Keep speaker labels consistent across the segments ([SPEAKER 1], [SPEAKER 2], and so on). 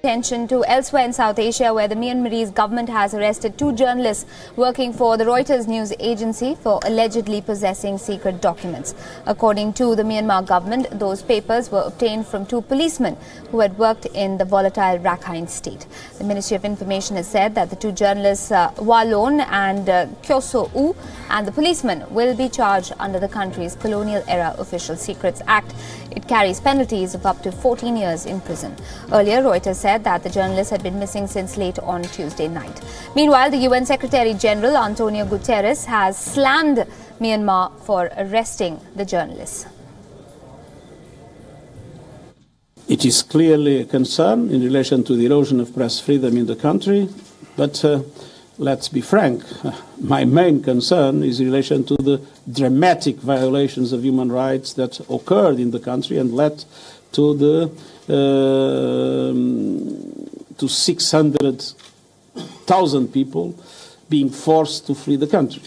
[SPEAKER 1] attention to elsewhere in South Asia, where the Myanmarese government has arrested 2 journalists working for the Reuters news agency for allegedly possessing secret documents. According to the Myanmar government, those papers were obtained from 2 policemen who had worked in the volatile Rakhine state. The Ministry of Information has said that the 2 journalists, WION and Kyoso U, and the policeman will be charged under the country's colonial-era Official Secrets Act. It carries penalties of up to 14 years in prison. Earlier, Reuters said that the journalists had been missing since late on Tuesday night. Meanwhile, the UN Secretary-General Antonio Guterres has slammed Myanmar for arresting the journalists.
[SPEAKER 2] It is clearly a concern in relation to the erosion of press freedom in the country, but let's be frank, my main concern is in relation to the dramatic violations of human rights that occurred in the country and led to 600,000 people being forced to flee the country.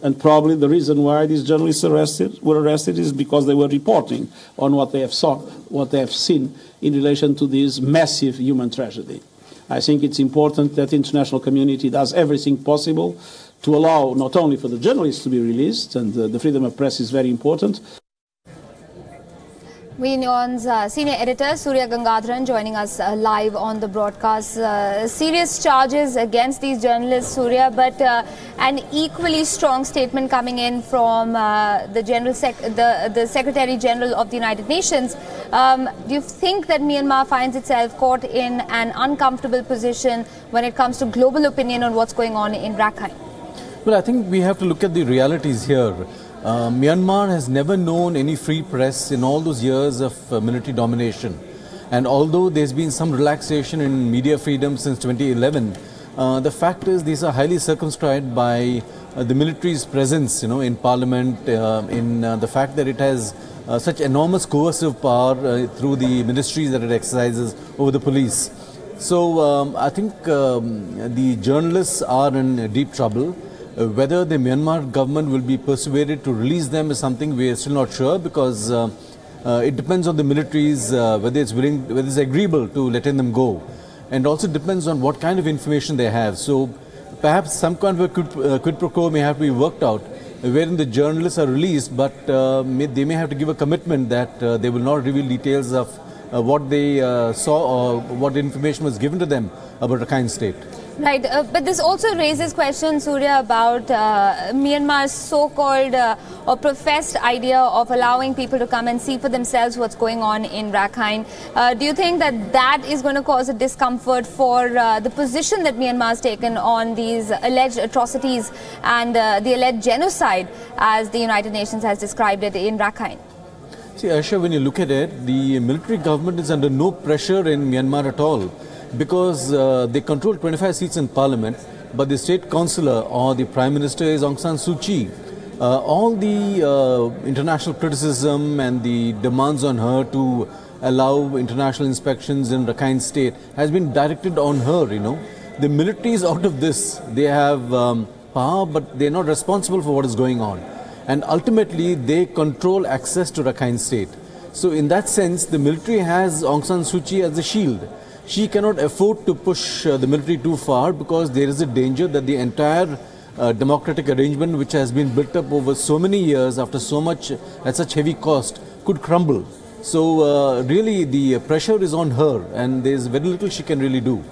[SPEAKER 2] And probably the reason why these journalists were arrested is because they were reporting on what they have seen in relation to this massive human tragedy. I think it's important that the international community does everything possible to allow not only for the journalists to be released, and the freedom of press is very important.
[SPEAKER 1] WION's senior editor Surya Gangadharan joining us live on the broadcast. Serious charges against these journalists, Surya, but an equally strong statement coming in from the Secretary General of the United Nations. Do you think that Myanmar finds itself caught in an uncomfortable position when it comes to global opinion on what's going on in Rakhine?
[SPEAKER 3] Well, I think we have to look at the realities here. Myanmar has never known any free press in all those years of military domination. And although there's been some relaxation in media freedom since 2011, the fact is these are highly circumscribed by the military's presence, in parliament, in the fact that it has such enormous coercive power through the ministries that it exercises over the police. So I think the journalists are in deep trouble. Whether the Myanmar government will be persuaded to release them is something we are still not sure, because it depends on the militaries whether it's agreeable to letting them go, and also depends on what kind of information they have. So perhaps some kind of a quid pro quo may have to be worked out, wherein the journalists are released, but they may have to give a commitment that they will not reveal details of what they saw or what information was given to them about Rakhine state.
[SPEAKER 1] Right, but this also raises questions, Surya, about Myanmar's so-called or professed idea of allowing people to come and see for themselves what's going on in Rakhine. Do you think that is going to cause a discomfort for the position that Myanmar has taken on these alleged atrocities and the alleged genocide, as the United Nations has described it, in Rakhine?
[SPEAKER 3] See, Aisha, when you look at it, the military government is under no pressure in Myanmar at all, because they control 25 seats in parliament, but the state councillor or the prime minister is Aung San Suu Kyi. All the international criticism and the demands on her to allow international inspections in Rakhine state has been directed on her, The military is out of this. They have power, but they're not responsible for what is going on. And ultimately, they control access to Rakhine state. So in that sense, the military has Aung San Suu Kyi as a shield. She cannot afford to push the military too far, because there is a danger that the entire democratic arrangement, which has been built up over so many years after so much at such heavy cost, could crumble. So really the pressure is on her, and there is very little she can really do.